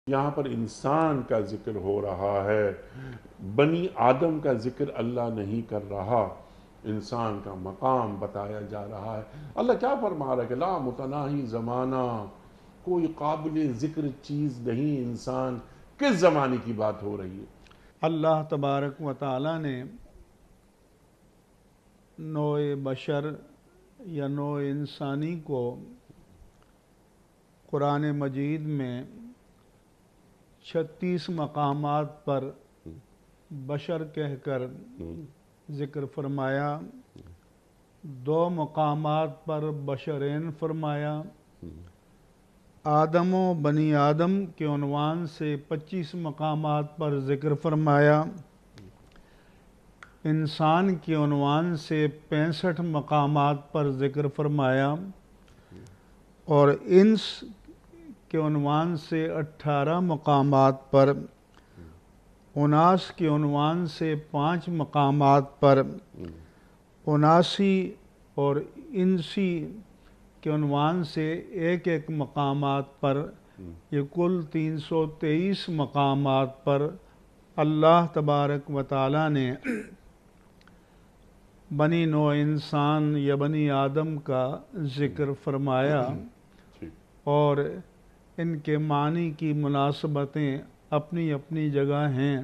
یہاں پر انسان کا ذکر ہو رہا ہے، بنی آدم کا ذکر اللہ نہیں کر رہا، انسان کا مقام بتایا جا رہا ہے۔ اللہ کیا فرما رہا ہے کہ لا متناہی زمانہ، کوئی قابل ذکر چیز نہیں، انسان کس زمانے کی بات ہو رہی ہے؟ اللہ تبارک و تعالی نے نوع بشر یا نوع انسانی کو قرآن مجید میں 36 مقامات پر بشر کہہ کر ذکر فرمایا، 2 مقامات پر بشرین فرمایا، آدم و بنی آدم کے عنوان سے 25 مقامات پر ذکر فرمایا، انسان کے عنوان سے 65 مقامات پر ذکر فرمایا، اور انس کے عنوان سے 18 مقامات پر، اناس کے عنوان سے 5 مقامات پر، اناسی اور انسی کے عنوان سے ایک مقامات پر، یہ کل 323 مقامات پر اللہ تبارک و تعالی نے بنی نوع انسان یا بنی آدم کا ذکر فرمایا، اور ان کے معنی کی مناسبتیں اپنی اپنی جگہ ہیں۔